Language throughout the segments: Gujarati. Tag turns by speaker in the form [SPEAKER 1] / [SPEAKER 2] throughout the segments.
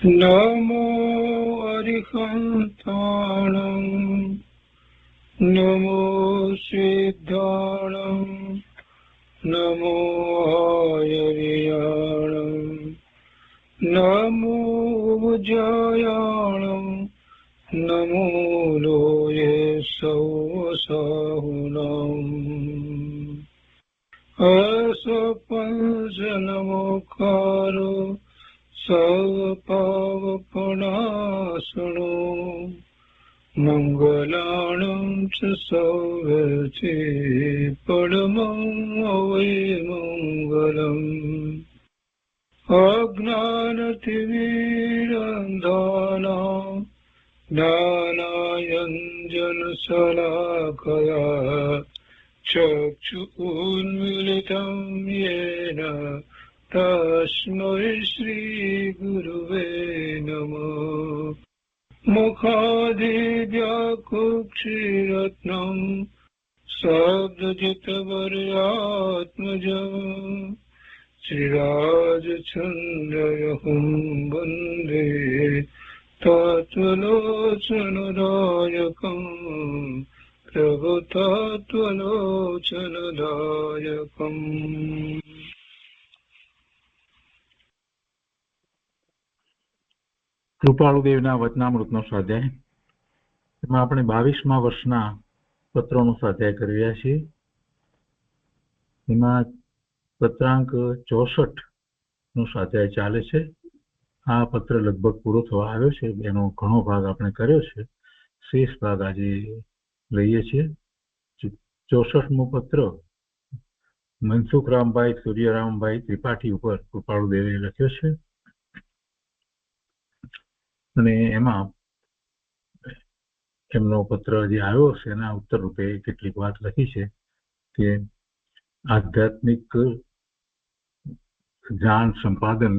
[SPEAKER 1] નમો અરિહંતાણં નમો સિદ્ધાણં નમો આયર્યાણં નમો ઉજ્જયાણં નમો લોયે સૌસાહુનાં અસપંચનમોકારો સર્વપાવપનાશનો મંગલાણં ચ સૌવર્તે પરમં મંગલમ અજ્ઞાનતિમિરંધાનાં જ્ઞાનાંજનશલાકયા ચક્ષુન્મીલિतं येन તસ્મૈ શ્રી ગુરુવે નમઃ મુખાદિવ્યાકુક્ષિરત્નં શબ્દજિતવર્યાત્મજં શ્રીરાજચંદ્રયહું વંદે તત્વલોચનદાયકં પ્રભુતત્વલોચનદાયકં.
[SPEAKER 2] કૃપાળુદેવના વચનામૃતનો સ્વાધ્યાય. એમાં આપણે 22મા વર્ષના પત્રોનો સ્વાધ્યાય કરી રહ્યા છીએ. એમાં પત્રાંક 64નો સ્વાધ્યાય ચાલે છે. આ પત્ર લગભગ પૂરો થવા આવ્યો છે. એનો ઘણો ભાગ આપણે કર્યો છે. શેષ ભાગ આજે લઈએ છીએ. 64મો પત્ર મનસુખરામભાઈ સૂર્યરામભાઈ ત્રિપાઠી ઉપર કૃપાળુદેવે લખ્યો છે અને એમાં એમનો પત્ર જે આવ્યો છે એના ઉત્તર રૂપે કેટલીક વાત લખી છે કે આધ્યાત્મિક જ્ઞાન સંપાદન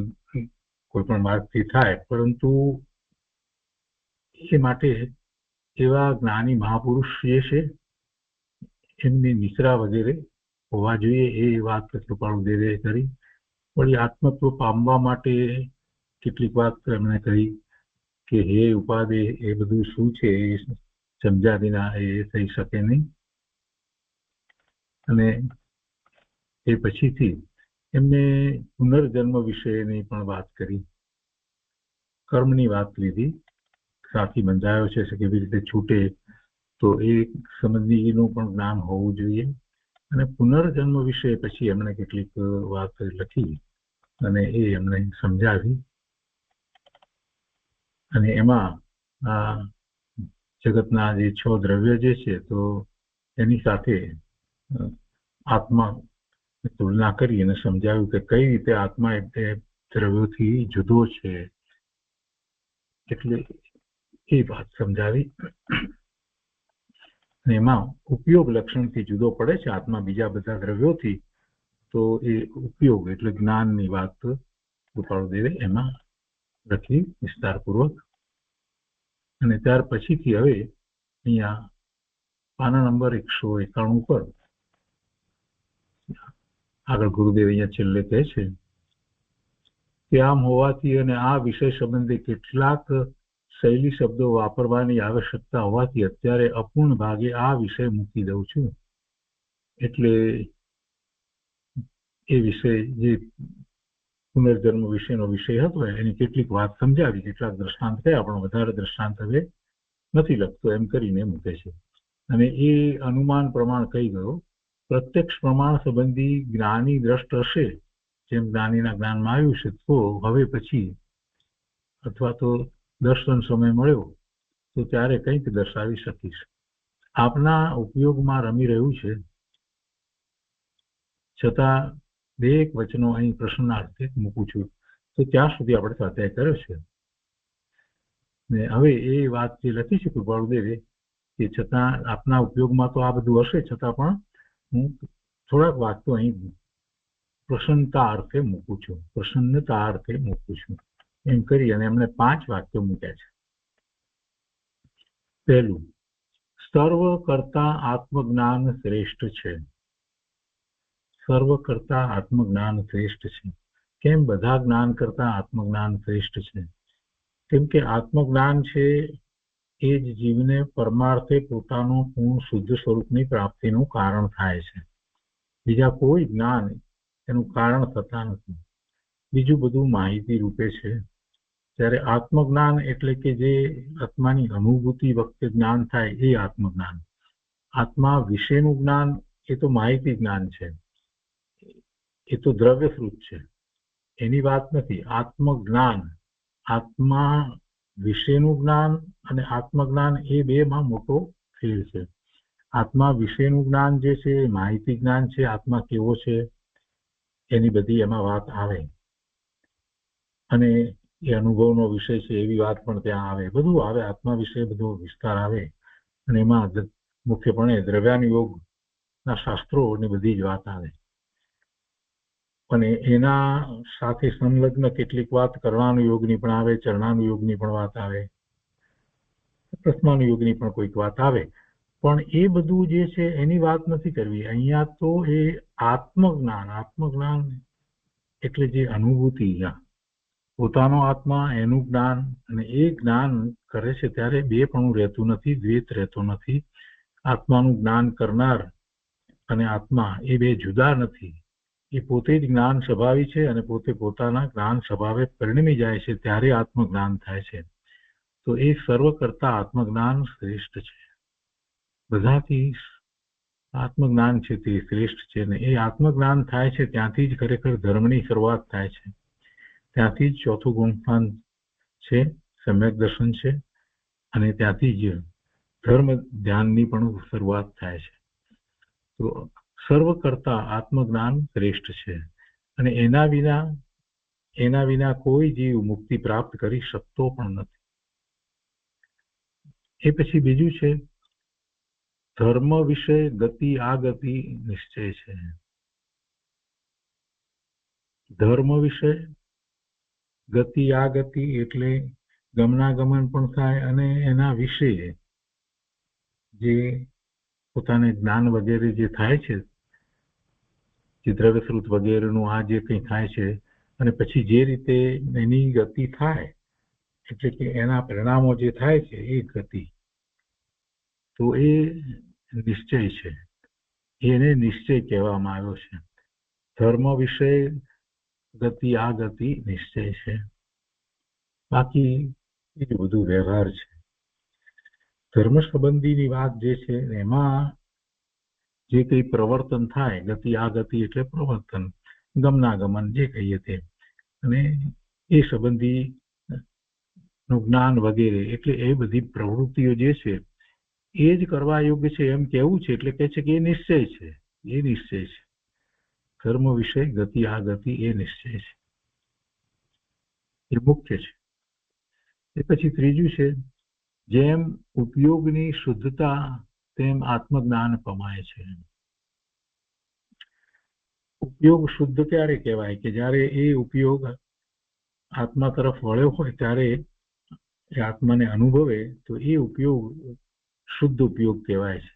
[SPEAKER 2] કોઈ પણ માર્ગથી થાય, પરંતુ એ માટે એવા જ્ઞાની મહાપુરુષ જે છે એમની નિશ્રા વગેરે હોવા જોઈએ. એ વાત કૃપાળુદેવે કરી. વળી આત્મત્વ પામવા માટે કેટલીક વાત એમણે કહી કે હે ઉપાદે એ બધું શું છે એ સમજ્યા વિના એ થઈ શકે નહીં. અને એ પછીથી એમને પુનર્જન્મ વિશેની પણ વાત કરી. કર્મની વાત લીધી. સાથી બંધાયો છે કેવી રીતે છૂટે, તો એ સંબંધીનું પણ જ્ઞાન હોવું જોઈએ. અને પુનર્જન્મ વિશે પછી એમણે કેટલીક વાત લખી અને એ એમણે સમજાવી. અને એમાં આ જગતના જે 6 દ્રવ્ય જે છે તો એની સાથે આત્મા તુલના કરી અને સમજાવ્યું કે કઈ રીતે આત્મા એ દ્રવ્યોથી જુદો છે. એટલે એ વાત સમજાવી. અને એમાં ઉપયોગ લક્ષણથી જુદો પડે છે આત્મા બીજા બધા દ્રવ્યોથી. તો એ ઉપયોગ એટલે જ્ઞાનની વાત કૃપાળુદેવે એમાં લખી વિસ્તારપૂર્વક. અને ત્યાર પછીથી હવે અહીંયા પાના નંબર 191 પર આગળ ગુરુદેવ અહીંયા છેલ્લે કહે છે કે આમ હોવાથી અને આ વિષય સંબંધે કેટલાક શૈલી શબ્દો વાપરવાની આવશ્યકતા હોવાથી અત્યારે અપૂર્ણ ભાગે આ વિષય મૂકી દઉં છું. એટલે એ વિષય જે પુનર્જન્મ વિશેનો વિષય હતો એની કેટલીક વાત સમજાવી, કેટલાક દ્રષ્ટાંત કયા, પણ વધારે દ્રષ્ટાંત હવે નથી લખતો એમ કરીને મૂકે છે. અને એ અનુમાન પ્રમાણ કહી ગયો. પ્રત્યક્ષ પ્રમાણ સંબંધી જ્ઞાની દ્રષ્ટ હશે, જેમ જ્ઞાનીના જ્ઞાનમાં આવ્યું છે, તો હવે પછી અથવા તો દર્શન સમય મળ્યો તો ત્યારે કંઈક દર્શાવી શકીશ. આપના ઉપયોગમાં રમી રહ્યું છે, છતાં દરેક વચનો અહીં પ્રશ્નાર્થે મૂકું છું. તો ત્યાં સુધી આપણે સ્વાધ્યાય કર્યો છે. ને હવે એ વાત જે લખી છે કૃપાળુદેવે કે છતાં આપના ઉપયોગમાં તો આ બધું હશે, છતાં પણ હું થોડાક વાક્યો અહીં પ્રસન્નતા અર્થે મૂકું છું, પ્રસન્નતા અર્થે મૂકું છું એમ કરી અને એમણે 5 વાક્યો મૂક્યા છે. પહેલું, સર્વ કરતા આત્મજ્ઞાન શ્રેષ્ઠ છે. સર્વ કરતા આત્મજ્ઞાન શ્રેષ્ઠ છે. કેમ બધા જ્ઞાન કરતા આત્મજ્ઞાન શ્રેષ્ઠ છે? કેમ કે આત્મજ્ઞાન છે એ જ જીવને પરમાર્થે પોતાનું પૂર્ણ શુદ્ધ સ્વરૂપની પ્રાપ્તિનું કારણ થાય છે. બીજા કોઈ જ્ઞાન એનું કારણ થતા નથી. બીજું બધું માહિતી રૂપે છે. ત્યારે આત્મજ્ઞાન એટલે કે જે આત્માની અનુભૂતિ વખતે જ્ઞાન થાય એ આત્મજ્ઞાન. આત્મા વિશેનું જ્ઞાન એ તો માહિતી જ્ઞાન છે, એ તો દ્રવ્યસ્વરૂપ છે, એની વાત નથી. આત્મજ્ઞાન, આત્મા વિશેનું જ્ઞાન અને આત્મજ્ઞાન એ બેમાં મોટો ફેર છે. આત્મા વિશેનું જ્ઞાન જે છે એ માહિતી જ્ઞાન છે. આત્મા કેવો છે એની બધી એમાં વાત આવે, અને એ અનુભવનો વિષય છે એવી વાત પણ ત્યાં આવે. બધું આવે, આત્મા વિશે બધો વિસ્તાર આવે, અને એમાં મુખ્યપણે દ્રવ્યાનુયોગના શાસ્ત્રોની બધી જ વાત આવે. અને એના સાથે સંલગ્ન કેટલીક વાત કર્ણાનુયોગની પણ આવે, ચરણાનુયોગની પણ વાત આવે, પ્રશ્નાનુયોગની પણ કોઈક વાત આવે. પણ એ બધું જે છે એની વાત નથી કરવી અહીંયા. તો એ આત્મજ્ઞાન, આત્મજ્ઞાન એટલે જે અનુભૂતિ, પોતાનો આત્મા, એનું જ્ઞાન, અને એ જ્ઞાન કરે છે ત્યારે બે પણ રહેતું નથી, દ્વૈત રહેતો નથી. આત્માનું જ્ઞાન કરનાર અને આત્મા એ બે જુદા નથી. એ પોતે જ જ્ઞાન સ્વભાવી છે, અને પોતે પોતાના જ્ઞાન સ્વભાવે પરિણમી જાય છે ત્યારે આત્મજ્ઞાન થાય છે. તો એ સર્વ કરતા આત્મજ્ઞાન શ્રેષ્ઠ છે. બધાથી આત્મજ્ઞાન છે તે શ્રેષ્ઠ છે, ને એ આત્મજ્ઞાન થાય છે ત્યાંથી જ ખરેખર ધર્મની શરૂઆત થાય છે. ત્યાંથી જ ચોથું ગુણસ્થાન છે, સમ્યક દર્શન છે, અને ત્યાંથી જ ધર્મ ધ્યાનની પણ શરૂઆત થાય છે. તો સર્વ કરતા આત્મજ્ઞાન શ્રેષ્ઠ છે, અને એના વિના કોઈ જીવ મુક્તિ પ્રાપ્ત કરી શકતો પણ નથી. એ પછી બીજું છે ધર્મ વિશે ગતિ આગતિ નિશ્ચય છે. ધર્મ વિશે ગતિ આગતિ એટલે ગમનાગમન પણ થાય, અને એના વિશે જે પોતાને જ્ઞાન વગેરે જે થાય છે, જે દ્રવ્યશ્રુત વગેરેનું આ જે કંઈ થાય છે, અને પછી જે રીતે એની ગતિ થાય, એટલે કે એના પરિણામો જે થાય છે એ ગતિ, તો એ નિશ્ચય છે. એને નિશ્ચય કહેવામાં આવ્યો છે. ધર્મ વિશે ગતિ આ ગતિ નિશ્ચય છે. બાકી બીજું બધું વ્યવહાર છે. ધર્મ સંબંધીની વાત જે છે એમાં જે કંઈ પ્રવર્તન થાય, ગતિ આ ગતિ એટલે પ્રવર્તન, ગમનાગમન જે કહીએ તે, અને એ સંબંધી નું જ્ઞાન વગેરે, એટલે એ બધી પ્રવૃત્તિઓ જે છે એ જ કરવા યોગ્ય છે એમ કેવું છે. એટલે કે છે કે એ નિશ્ચય છે, એ નિશ્ચય છે. ધર્મ વિશે ગતિ આ ગતિ એ નિશ્ચય છે, એ મુખ્ય છે. એ પછી ત્રીજું છે જેમ ઉપયોગની શુદ્ધતા તેમ આત્મજ્ઞાન પમાય છે. ઉપયોગ શુદ્ધ ક્યારે કહેવાય? કે જ્યારે એ ઉપયોગ આત્મા તરફ વળ્યો હોય ત્યારે એ આત્માને અનુભવે તો એ ઉપયોગ શુદ્ધ ઉપયોગ કહેવાય છે.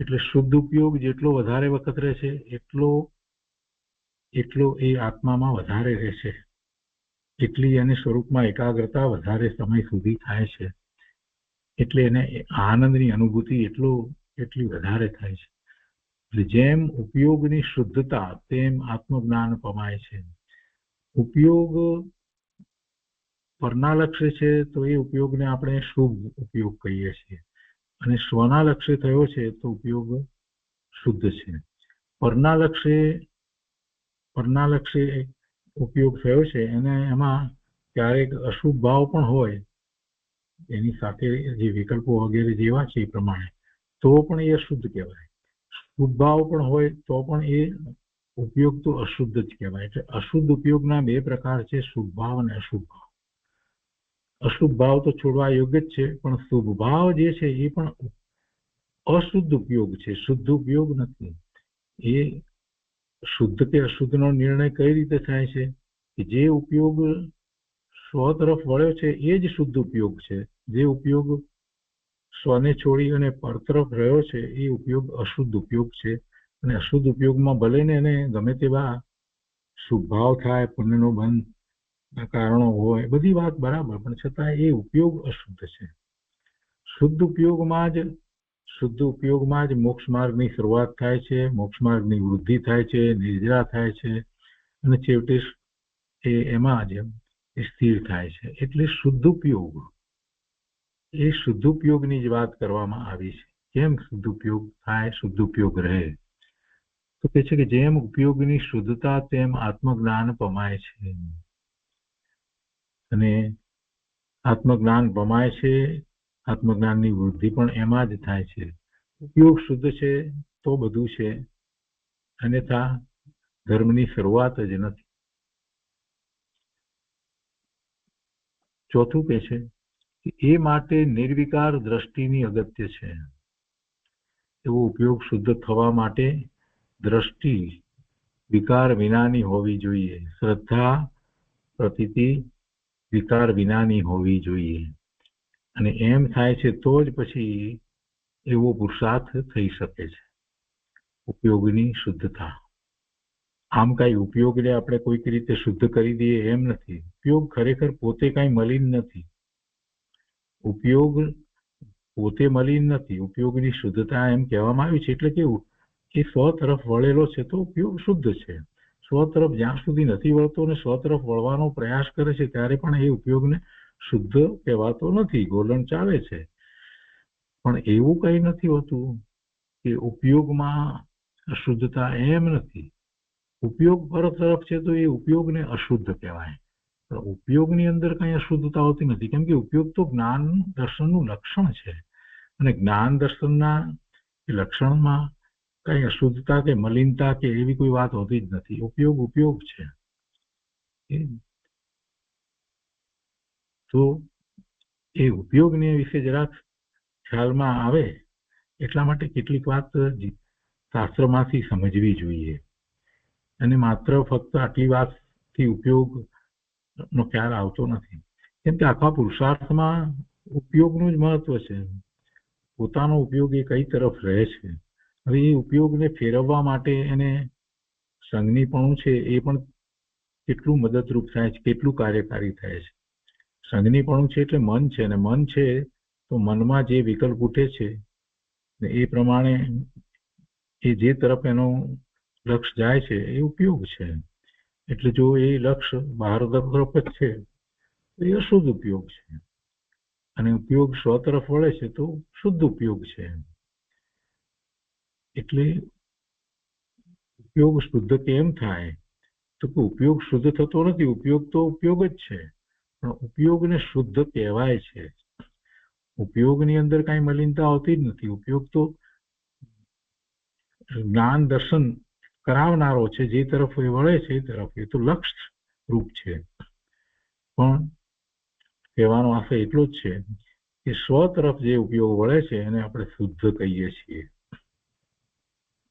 [SPEAKER 2] એટલે શુદ્ધ ઉપયોગ જેટલો વધારે વખત રહેશે એટલો એ આત્મામાં વધારે રહેશે, એટલી એને સ્વરૂપમાં એકાગ્રતા વધારે સમય સુધી થાય છે, એટલે એને આનંદની અનુભૂતિ એટલી વધારે થાય છે. એટલે જેમ ઉપયોગની શુદ્ધતા તેમ આત્મજ્ઞાન પમાય છે. ઉપયોગ પરના લક્ષ્ય છે તો એ ઉપયોગને આપણે શુભ ઉપયોગ કહીએ છીએ, અને સ્વના લક્ષ્ય થયો છે તો ઉપયોગ શુદ્ધ છે. પરના લક્ષ્ય ઉપયોગ થયો છે અને એમાં ક્યારેક અશુભ ભાવ પણ હોય, એની સાથે જે વિકલ્પો વગેરે જેવા છે એ પ્રમાણે, તો પણ એ અશુદ્ધ કહેવાય. શુભ ભાવ પણ હોય તો પણ એ ઉપયોગ તો અશુદ્ધ જ કહેવાય. એટલે અશુદ્ધ ઉપયોગના બે પ્રકાર છે, શુભ ભાવ અને અશુભ ભાવ. અશુભ ભાવ તો છોડવા યોગ્ય જ છે, પણ શુભ ભાવ જે છે એ પણ અશુદ્ધ ઉપયોગ છે, શુદ્ધ ઉપયોગ નથી. એ શુદ્ધ કે અશુદ્ધનો નિર્ણય કઈ રીતે થાય છે કે જે ઉપયોગ સ્વ તરફ વળ્યો છે એ જ શુદ્ધ ઉપયોગ છે. જે ઉપયોગ સ્વને છોડી અને પર તરફ રહ્યો છે એ ઉપયોગ અશુદ્ધ ઉપયોગ છે. અને અશુદ્ધ ઉપયોગમાં ભલે ને એને ગમે તેવા શુભ ભાવ થાય, પુણ્યનો બંધ કારણો હોય, બધી વાત બરાબર, પણ છતાં એ ઉપયોગ અશુદ્ધ છે. શુદ્ધ ઉપયોગમાં જ મોક્ષ માર્ગની શરૂઆત થાય છે, મોક્ષ માર્ગની વૃદ્ધિ થાય છે, નિર્જરા થાય છે, અને છેવટે એમાં જ એ સ્થિર થાય છે. એટલે શુદ્ધ ઉપયોગ, એ શુદ્ધ ઉપયોગની જ વાત કરવામાં આવી છે. કેમ શુદ્ધ ઉપયોગ થાય, શુદ્ધ ઉપયોગ રહે? તો કે છે કે જેમ ઉપયોગની શુદ્ધતા તેમ આત્મજ્ઞાન પમાય છે. અને આત્મજ્ઞાન પમાય છે, આત્મજ્ઞાનની વૃદ્ધિ પણ એમાં જ થાય છે. ઉપયોગ શુદ્ધ છે તો બધું છે, અન્યથા ધર્મની શરૂઆત જ નથી. ચોથું કે છે કે એ માટે નિર્વિકાર દ્રષ્ટિની અગત્ય છે. એવો ઉપયોગ શુદ્ધ થવા માટે દ્રષ્ટિ વિકાર વિનાની હોવી જોઈએ. શ્રદ્ધા પ્રતીતિ વિકાર વિનાની હોવી જોઈએ. અને એમ થાય છે તો જ પછી એવો પુરુષાર્થ થઈ શકે છે, ઉપયોગની શુદ્ધતા. આમ કઈ ઉપયોગને આપણે કોઈક રીતે શુદ્ધ કરી દઈએ એમ નથી. ઉપયોગ ખરેખર પોતે કઈ મલિન નથી. ઉપયોગ પોતે મલિન નથી. ઉપયોગની શુદ્ધતા એમ કહેવામાં આવ્યું છે એટલે કેવું કે સ્વ તરફ વળેલો છે તો ઉપયોગ શુદ્ધ છે. સ્વ તરફ જ્યાં સુધી નથી વળતો ને સ્વ તરફ વળવાનો પ્રયાસ કરે છે ત્યારે પણ એ ઉપયોગને શુદ્ધ કહેવાતો નથી, ગોલન ચાલે છે. પણ એવું કઈ નથી હોતું કે ઉપયોગમાં અશુદ્ધતા, એમ નથી. ઉપયોગ પર તરફ છે તો એ ઉપયોગને અશુદ્ધ કહેવાય. પણ ઉપયોગની અંદર કઈ અશુદ્ધતા હોતી નથી, કેમ કે ઉપયોગ તો જ્ઞાન દર્શનનું લક્ષણ છે. અને જ્ઞાન દર્શનના લક્ષણમાં કઈ અશુદ્ધતા કે મલિનતા કે એવી કોઈ વાત હોતી જ નથી. ઉપયોગ છે. તો એ ઉપયોગને વિશે જરાક ખ્યાલમાં આવે એટલા માટે કેટલીક વાત શાસ્ત્રમાંથી સમજવી જોઈએ. અને માત્ર ફક્ત આટલી વાતથી ઉપયોગનો ખ્યાલ આવતો નથી. કેમ કે આખા પુરુષાર્થમાં ઉપયોગનું જ મહત્વ છે. પોતાનો ઉપયોગ એ કઈ તરફ રહે છે. હવે એ ઉપયોગને ફેરવવા માટે એને સંજ્ઞીપણું છે એ પણ કેટલું મદદરૂપ થાય છે, કેટલું કાર્યકારી થાય છે. સંજ્ઞીપણું છે એટલે મન છે, ને મન છે તો મનમાં જે વિકલ્પ ઉઠે છે એ પ્રમાણે એ જે તરફ એનો લક્ષ્ય જાય છે એ ઉપયોગ છે. એટલે જો એ લક્ષ્ય બહાર તરફ જ છે તો એ અશુદ્ધ ઉપયોગ છે. અને ઉપયોગ સ્વ તરફ વળે છે તો શુદ્ધ ઉપયોગ છે. એટલે ઉપયોગ શુદ્ધ કેમ થાય? તો કે ઉપયોગ શુદ્ધ થતો નથી. ઉપયોગ તો ઉપયોગ જ છે, પણ ઉપયોગને શુદ્ધ કહેવાય છે. ઉપયોગની અંદર કઈ મલિનતા હોતી જ નથી. ઉપયોગ તો જ્ઞાન દર્શન કરાવનારો છે, જે તરફ એ વળે છે એ તરફ, એ તો લક્ષ્ય રૂપ છે. પણ કહેવાનો આશય એટલો જ છે કે સ્વ તરફ જે ઉપયોગ વળે છે એને આપણે શુદ્ધ કહીએ છીએ.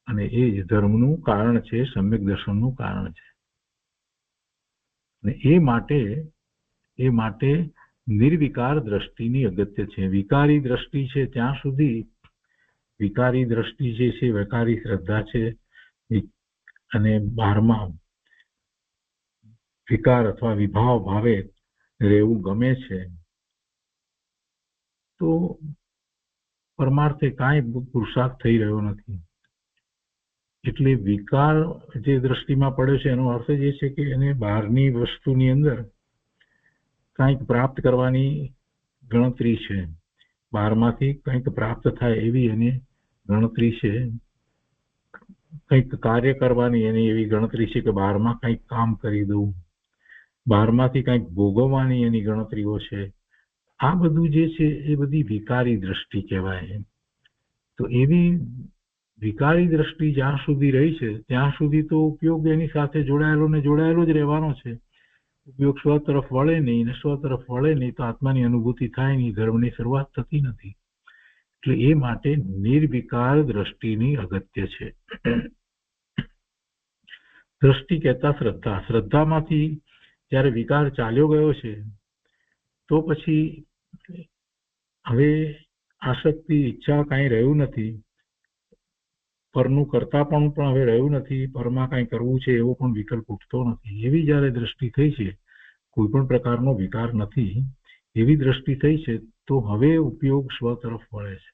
[SPEAKER 2] અને એ જ ધર્મનું કારણ છે, સમ્યક દર્શનનું કારણ છે. અને એ માટે નિર્વિકાર દ્રષ્ટિની અગત્ય છે. વિકારી દ્રષ્ટિ છે ત્યાં સુધી, વિકારી દ્રષ્ટિ જે છે, વિકારી શ્રદ્ધા છે, અને બહારમાં વિકાર અથવા વિભાવ ભાવે રહેવું ગમે છે, તો પરમાર્થે કાંઈ પુરુષાર્થ થઈ રહ્યો નથી. એટલે વિકાર જે દ્રષ્ટિમાં પડ્યો છે એનો અર્થ જ એ છે કે એને બહારની વસ્તુની અંદર કંઈક પ્રાપ્ત કરવાની ગણતરી છે, બહારમાંથી કંઈક પ્રાપ્ત થાય એવી એની ગણતરી છે, કંઈક કાર્ય કરવાની એની એવી ગણતરી છે કે બહારમાં કંઈક કામ કરી દઉં, બહારમાંથી કંઈક ભોગવવાની એની ગણતરીઓ છે. આ બધું જે છે એ બધી વિકારી દ્રષ્ટિ કહેવાય. તો એવી વિકારી દ્રષ્ટિ જ્યાં સુધી રહી છે ત્યાં સુધી તો ઉપયોગ એની સાથે જોડાયેલો જ રહેવાનો છે. ઉપયોગ સ્વ તરફ વળે નહીં, ને સ્વ તરફ વળે નહીં તો આત્માની અનુભૂતિ થાય નહીં, ધર્મની શરૂઆત થતી નથી. એટલે એ માટે નિર્વિકાર દ્રષ્ટિની અગત્ય છે. દ્રષ્ટિ કહેતા શ્રદ્ધામાંથી જ્યારે વિકાર ચાલ્યો ગયો છે તો પછી હવે આસક્તિ, ઈચ્છા કાંઈ રહ્યું નથી, પરનું કરતાપણું પણ હવે રહ્યું નથી, પરમાં કાંઈ કરવું છે એવો પણ વિકલ્પ ઉઠતો નથી. એવી જ્યારે દ્રષ્ટિ થઈ છે કોઈ પણ પ્રકારનો વિકાર નથી એવી દ્રષ્ટિ થઈ છે, તો હવે ઉપયોગ સ્વ તરફ વળે છે.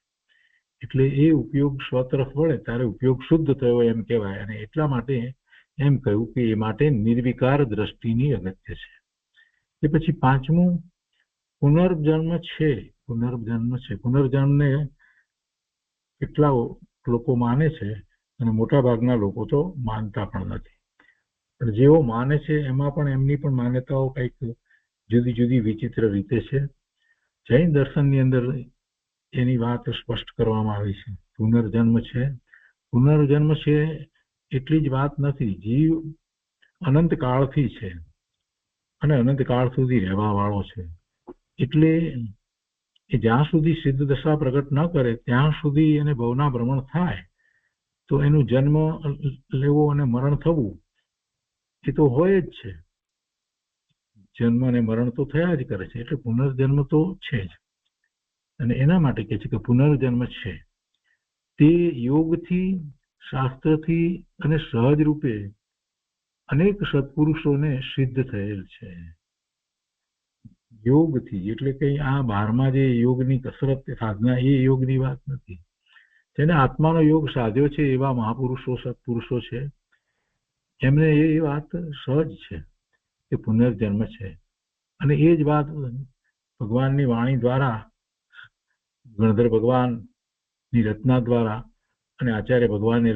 [SPEAKER 2] એટલે એ ઉપયોગ સ્વ તરફ વળે ત્યારે ઉપયોગ શુદ્ધ થયો એમ કહેવાય. અને એટલા માટે એમ કહ્યું કે એ માટે નિર્વિકાર દ્રષ્ટિની અગત્ય છે. એ પછી પાંચમું પુનર્જન્મ છે. પુનર્જન્મને કેટલા લોકો માને છે અને મોટા ભાગના લોકો તો માનતા પણ નથી. પણ જેઓ માને છે એમાં પણ એમની પણ માન્યતાઓ કંઈક જુદી જુદી વિચિત્ર રીતે છે. જૈન દર્શનની અંદર એની વાત સ્પષ્ટ કરવામાં આવી છે. પુનર્જન્મ છે એટલી જ વાત નથી. જીવ અનંત કાળથી છે અને અનંત કાળ સુધી રહેવા વાળો છે. એટલે એ જ્યાં સુધી સિદ્ધ દશા પ્રગટ ન કરે ત્યાં સુધી એને ભવના ભ્રમણ થાય, તો એનું જન્મ લેવો અને મરણ થવું એ તો હોય જ છે. જન્મ અને મરણ તો થયા જ કરે છે. એટલે પુનર્જન્મ તો છે જ. અને એના માટે કહે છે કે પુનર્જન્મ છે તે યોગથી, શાસ્ત્રથી અને સહજ રૂપે અનેક સત્પુરુષોને સિદ્ધ થયેલ છે. યોગથી એટલે કે આ બહારમાં જે યોગની કસરત સાધના એ યોગની વાત નથી. જેને આત્માનો યોગ સાધ્યો છે એવા મહાપુરુષો, સત્પુરુષો છે, એમને એ વાત સહજ છે કે પુનર્જન્મ છે. અને એ જ વાત ભગવાનની વાણી દ્વારા, ગણધર ભગવાનની રચના દ્વારા અને આચાર્ય ભગવાને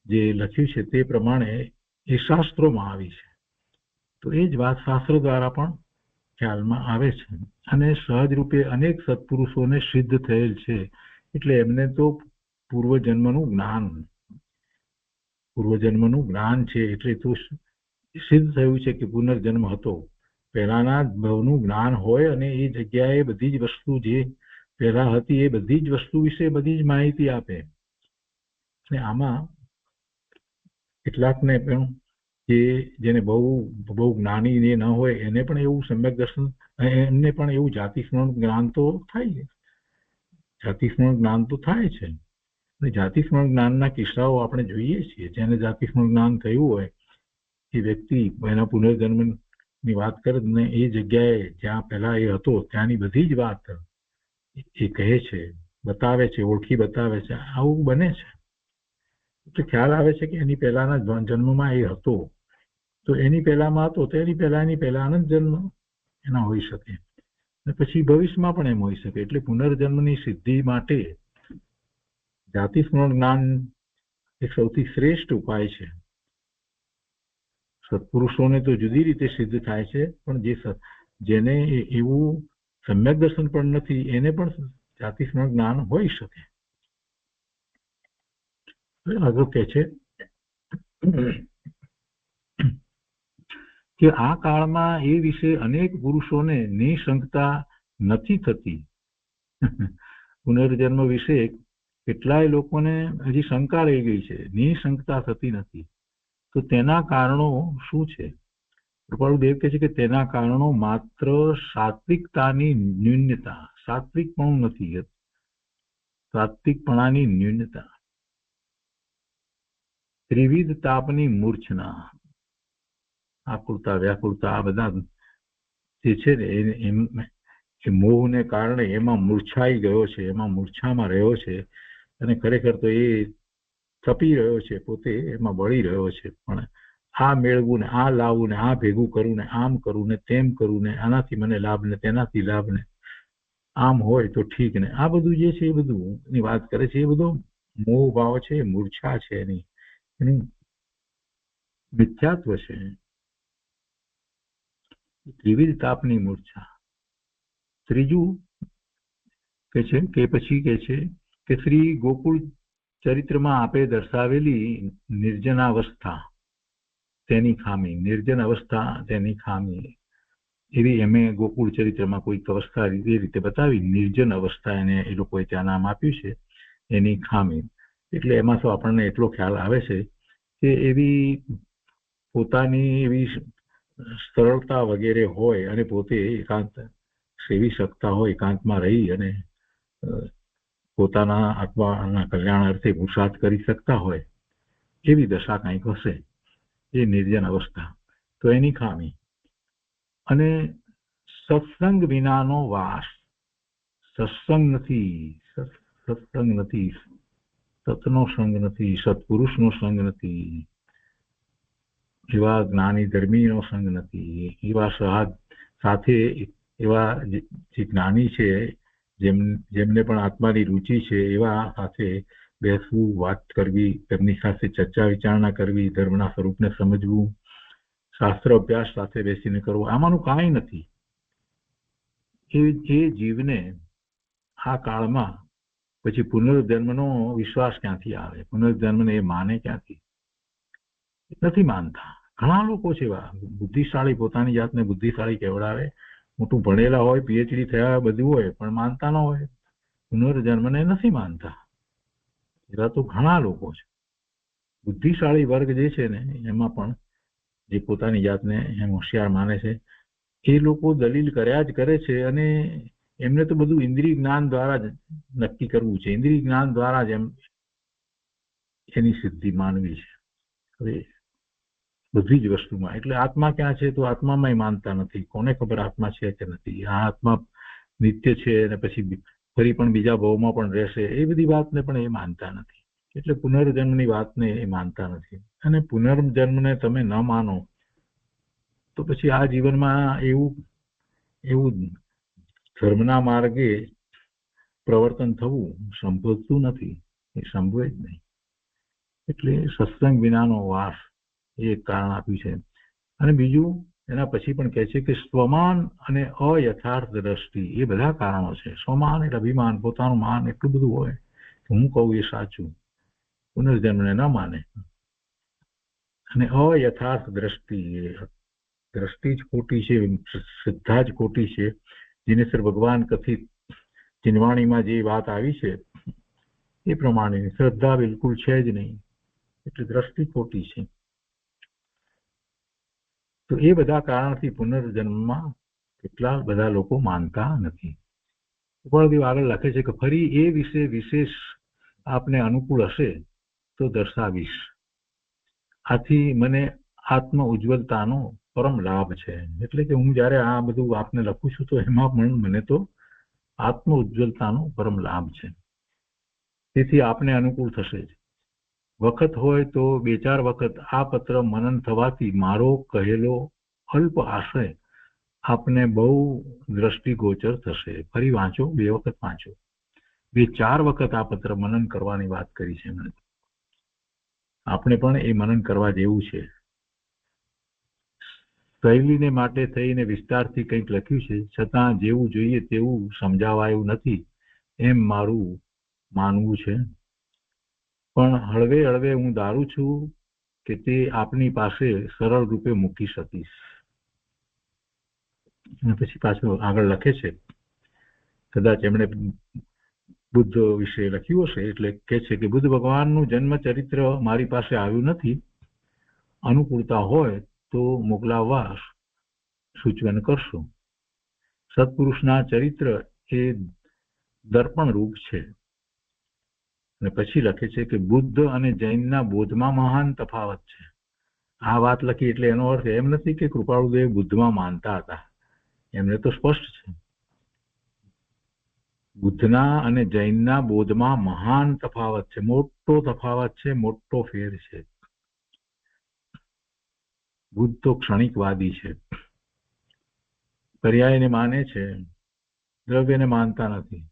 [SPEAKER 2] જે લખ્યું છે તે પ્રમાણે એ શાસ્ત્રોમાં આવી છે. તો એ જ વાત શાસ્ત્ર દ્વારા પણ ખ્યાલમાં આવે છે. અને સહજ રૂપે અનેક સત્પુરુષોને સિદ્ધ થયેલ છે. એટલે એમને તો પૂર્વજન્મનું જ્ઞાન છે. એટલે તો સિદ્ધ થયું છે કે પુનર્જન્મ હતો. પહેલાના ભવનું જ્ઞાન હોય અને એ જગ્યાએ બધી જ વસ્તુ જે પહેલા હતી એ બધી જ વસ્તુ વિશે બધી જ માહિતી આપે. અને આમાં કેટલાકને પણ જેને બહુ જ્ઞાની જે ન હોય એને પણ એવું સમ્યક દર્શન, એમને પણ એવું જાતિસ્મરણ જ્ઞાન તો થાય છે. અને જાતિસ્મરણ જ્ઞાનના કિસ્સાઓ આપણે જોઈએ છીએ. જેને જાતિસ્મરણ જ્ઞાન થયું હોય એ વ્યક્તિ એના પુનર્જન્મની વાત કરે ને એ જગ્યાએ જ્યાં પહેલા એ હતો ત્યાંની બધી જ વાત એ કહે છે, બતાવે છે, ઓળખી બતાવે છે. આવું બને છે. એટલે ખ્યાલ આવે છે કે એની પહેલાના જન્મમાં એ હતો, તો એની પહેલામાં હતો તો એની પહેલા અનંત જન્મ એના હોઈ શકે. અને પછી ભવિષ્યમાં પણ એમ હોઈ શકે. એટલે પુનર્જન્મની સિદ્ધિ માટે જાતિસ્મરણ જ્ઞાન એક સૌથી શ્રેષ્ઠ ઉપાય છે. સત્પુરુષોને તો જુદી રીતે સિદ્ધ થાય છે, પણ જેને એવું સમ્યક દર્શન પણ નથી એને પણ જાતિસ્મરણ જ્ઞાન હોઈ શકે. આગળ કહે છે કે આ કાળમાં એ વિશે અનેક પુરુષોને નિશંકતા નથી થતી. પુનર્જન્મ વિશે કેટલાય લોકોને હજી શંકા રહી ગઈ છે, નિશંકતા થતી નથી. તો તેના કારણો શું છે? કૃપાળુદેવ કહે છે કે તેના કારણો માત્ર સાત્વિકતાની ન્યૂનતા, સાત્વિકપણું નથી, સાત્વિકપણાની ન્યૂનતા, ત્રિવિધ તાપની મૂર્છના, આકુળતા, વ્યાકુળતા, આ બધા જે છે ને એ મોહને કારણે એમાં મૂર્છાઈ ગયો છે, એમાં મૂર્છામાં રહ્યો છે. અને ખરેખર તો એ તપી રહ્યો છે, પોતે એમાં બળી રહ્યો છે. પણ આ મેળવું ને આ લાવવું ને આ ભેગું કરવું ને આમ કરવું ને તેમ કરવું ને આનાથી મને લાભ ને તેનાથી લાભ ને આમ હોય તો ઠીક ને આ બધું જે છે એ બધું ની વાત કરે છે. એ બધો મોહ ભાવ છે, મૂર્છા છે, એનું મિથ્યાત્વ છે, ત્રિવિધ તાપની મૂર્છા. ત્રીજું કે છે કે પછી કે છે કે શ્રી ગોકુળ ચરિત્રમાં આપે દર્શાવેલી નિર્જનાવસ્થા તેની ખામી, નિર્જન અવસ્થા તેની ખામી એવી એમે ગોકુળ ચરિત્રમાં કોઈક અવસ્થા એ રીતે બતાવી. નિર્જન અવસ્થા એને એ લોકોએ ત્યાં નામ આપ્યું છે, એની ખામી. એટલે એમાં તો આપણને એટલો ખ્યાલ આવે છે કે એવી પોતાની એવી સરળતા વગેરે હોય અને પોતે એકાંત સેવી શકતા હોય, એકાંતમાં રહી અને પોતાના આત્માના કલ્યાણ અર્થે પુરુષાર્થ કરી શકતા હોય એવી દશા કંઈક હશે, એ નિર્જન અવસ્થા. તો એની ખામી. અને સત્સંગ વિનાનો વાસ. સત્સંગ નથી, સત્સંગ નથી, સતનો સંગ નથી, સત્પુરુષનો સંગ નથી, એવા જ્ઞાની ધર્મીનો સંગ નથી, એવા સાથે એવા જે જ્ઞાની છે જેમને પણ આત્માની રુચિ છે એવા સાથે બેસવું, વાત કરવી, તેમની સાથે ચર્ચા વિચારણા કરવી, ધર્મના સ્વરૂપને સમજવું, શાસ્ત્ર અભ્યાસ સાથે બેસીને કરવું, આમાંનું કાંઈ નથી. એ જીવને આ કાળમાં પછી પુનર્જન્મનો વિશ્વાસ ક્યાંથી આવે? પુનર્જન્મને એ માને ક્યાંથી? નથી માનતા. ઘણા લોકો છે એવા બુદ્ધિશાળી, પોતાની જાતને બુદ્ધિશાળી કહેવડાવે, મોટું ભણેલા હોય, પીએચડી થયા બધું હોય, પણ માનતા ન હોય. પુનર્જન્મને નથી માનતા. એવા તો ઘણા લોકો છે. બુદ્ધિશાળી વર્ગ જે છે ને એમાં પણ જે પોતાની જાતને એમ હોશિયાર માને છે એ લોકો દલીલ કર્યા જ કરે છે, અને એમને તો બધું ઇન્દ્રિય જ્ઞાન દ્વારા જ નક્કી કરવું છે. ઇન્દ્રિય જ્ઞાન દ્વારા જ એની સિદ્ધિ માનવી છે. હવે બધી જ વસ્તુમાં એટલે આત્મા ક્યાં છે તો આત્મામાં માનતા નથી. કોને ખબર આત્મા છે કે નથી? આ આત્મા નિત્ય છે અને પછી ફરી પણ બીજા ભાવમાં પણ રહેશે, એ બધી વાતને પણ એ માનતા નથી. એટલે પુનર્જન્મની વાતને એ માનતા નથી. અને પુનર્જન્મને તમે ન માનો તો પછી આ જીવનમાં એવું ધર્મના માર્ગે પ્રવર્તન થવું સંભવતું નથી. એ સંભવે જ નહીં. એટલે સત્સંગ વિનાનો વાસ એ એક કારણ આપ્યું છે. અને બીજું એના પછી પણ કહે છે કે સ્વમાન અને અયથાર્થ દ્રષ્ટિ, એ બધા કારણો છે. સ્વમાન એટલે અભિમાન, પોતાનું માન એટલું બધું હોય કે હું કહું એ સાચું, પુનર્જન્મને ન માને. અને અયથાર્થ દ્રષ્ટિ, દ્રષ્ટિ જ ખોટી છે, શ્રદ્ધા જ ખોટી છે. જીનેશ્વર ભગવાન કથિત ચિનવાણીમાં જે વાત આવી છે એ પ્રમાણેની શ્રદ્ધા બિલકુલ છે જ નહીં. એટલે દ્રષ્ટિ ખોટી છે. તો એ બધા કારણથી પુનર્જન્મમાં કેટલા બધા લોકો માનતા નથી. પણ આગળ લખે છે કે ફરી એ વિશે વિશેષ આપને અનુકૂળ હશે તો દર્શાવીશ. આથી મને આત્મ ઉજ્જવલતાનો પરમ લાભ છે. એટલે કે હું જયારે આ બધું આપને લખું છું તો એમાં પણ મને તો આત્મ ઉજ્જવલતાનો પરમ લાભ છે. તેથી આપને અનુકૂળ થશે જ. વખત હોય તો 2-4 વખત આ પત્ર મનન થવાથી મારો કહેલો અલ્પ આશય આપને બહુ દ્રષ્ટિગોચર થશે. ફરી વાંચો, 2 વખત વાંચો. 2-4 વખત આ પત્ર મનન કરવાની વાત કરી છે એમણે. આપણે પણ એ મનન કરવા જેવું છે. શૈલીને માટે થઈને વિસ્તારથી કંઈક લખ્યું છે, છતાં જેવું જોઈએ તેવું સમજાવાયું નથી એમ મારું માનવું છે. પણ હળવે હળવે હું ધારું છું કે તે આપની પાસે સરળ રૂપે મૂકી શકીશ. પછી પાછું આગળ લખે છે, કદાચ એમણે બુદ્ધ વિશે લખ્યું હશે એટલે કે છે કે બુદ્ધ ભગવાનનું જન્મ ચરિત્ર મારી પાસે આવ્યું નથી. અનુકૂળતા હોય તો મોકલાવવા સૂચન કરશો. સત્પુરુષના ચરિત્ર એ દર્પણ રૂપ છે. અને પછી લખે છે કે બુદ્ધ અને જૈનના બોધમાં મહાન તફાવત છે. આ વાત લખી એટલે એનો અર્થ એમ નથી કે કૃપાળુદેવ બુદ્ધમાં માનતા હતા. એમને તો સ્પષ્ટ છે. બુદ્ધના અને જૈનના બોધમાં મહાન તફાવત છે, મોટો તફાવત છે, મોટો ફેર છે. બુદ્ધ તો ક્ષણિકવાદી છે, પર્યાયને માને છે, દ્રવ્યને માનતા નથી.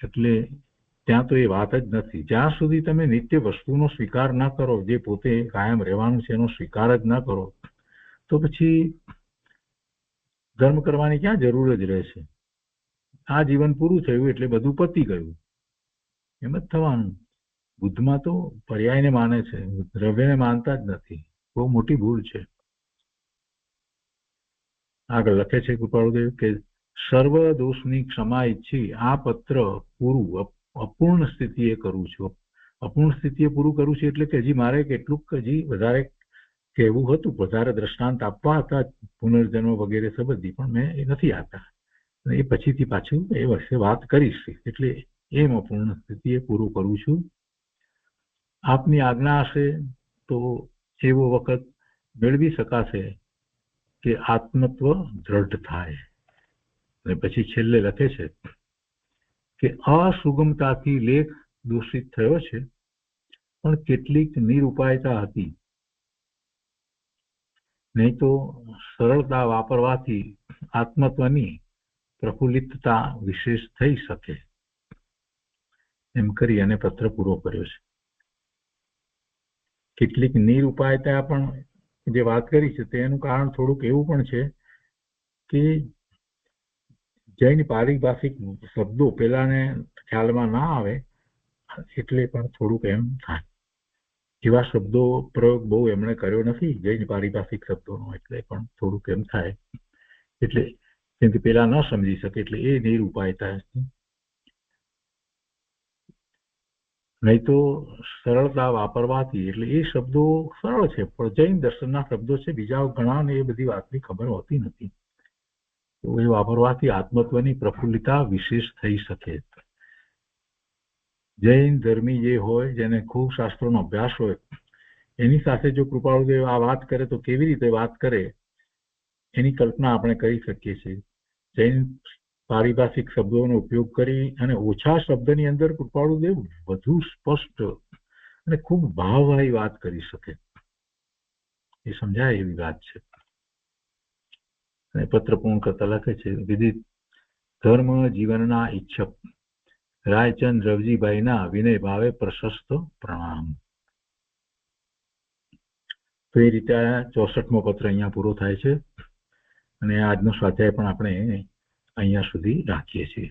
[SPEAKER 2] એટલે ત્યાં તો એ વાત જ નથી. જ્યાં સુધી તમે નિત્ય વસ્તુનો સ્વીકાર ન કરો, જે પોતે કાયમ રહેવાનું છે એનો સ્વીકાર જ ન કરો, તો પછી ધર્મ કરવાની ક્યાં જરૂર જ રહેશે? આ જીવન પૂરું થયું એટલે બધું પતી ગયું, એમ જ થવાનું. બુદ્ધમાં તો પર્યાયને માને છે, દ્રવ્યને માનતા જ નથી. બહુ મોટી ભૂલ છે. આગળ લખે છે કૃપાળુદેવ કે સર્વ દોષની ક્ષમા ઈચ્છી આ પત્ર પૂરું અપૂર્ણ સ્થિતિએ કરું છું. અપૂર્ણ સ્થિતિએ પૂરું કરું છું એટલે કે હજી મારે કેટલુંક હજી વધારે કહેવું હતું, વધારે દ્રષ્ટાંત આપવા હતા પુનર્જન્મ વગેરે સંબંધી, પણ મેં એ નથી આપતા. એ પછીથી પાછું એ વર્ષે વાત કરીશ. એટલે એમ અપૂર્ણ સ્થિતિએ પૂરું કરું છું. આપની આજ્ઞા હશે તો એવો વખત મેળવી શકાશે કે આત્મત્વ દ્રઢ થાય. અને પછી છેલ્લે લખે છે કે અસુગમતાથી લેખ દૂષિત થયો છે, પણ કેટલીક નિરુપાયતા હતી, નહીં તો સરળતા વાપરવાથી આત્મત્વની પ્રફુલ્લિતતા વિશેષ થઈ શકે. એમ કરી અને પત્ર પૂરો કર્યો છે. કેટલીક નિરુપાયતા પણ જે વાત કરી છે તેનું કારણ થોડુંક એવું પણ છે કે જૈન પારિભાષિક શબ્દો પેલાને ખ્યાલમાં ના આવે એટલે પણ થોડુંક એમ થાય. એવા શબ્દો પ્રયોગ બહુ એમણે કર્યો નથી જૈન પારિભાષિક શબ્દોનો, એટલે પણ થોડુંક એમ થાય. એટલે કેમ કે પેલા ન સમજી શકે એટલે એ નિરુપાયતા. નહીં તો સરળતા વાપરવાથી, એટલે એ શબ્દો સરળ છે પણ જૈન દર્શનના શબ્દો છે, બીજા ઘણાને એ બધી વાતની ખબર હોતી નથી. તો એ વાપરવાથી આત્મત્વની પ્રફુલ્લિતા વિશેષ થઈ શકે. જૈન ધર્મી જે હોય, જેને ખૂબ શાસ્ત્રોનો અભ્યાસ હોય, એની સાથે જો કૃપાળુદેવ આ વાત કરે તો કેવી રીતે વાત કરે એની કલ્પના આપણે કરી શકીએ છીએ. જૈન પારિભાષિક શબ્દોનો ઉપયોગ કરી અને ઓછા શબ્દની અંદર કૃપાળુદેવ વધુ સ્પષ્ટ અને ખૂબ ભાવવાળી વાત કરી શકે, એ સમજાય એવી વાત છે. અને પત્ર પૂર્ણ કરતા લખે છે, વિદિત ધર્મ જીવનના ઈચ્છક રાયચંદ રવજીભાઈના વિનય ભાવે પ્રશસ્ત પ્રણામ. તો એ રીતે 64મો પત્ર અહીંયા પૂરો થાય છે અને આજનો સ્વાધ્યાય પણ આપણે અહીંયા સુધી રાખીએ છીએ.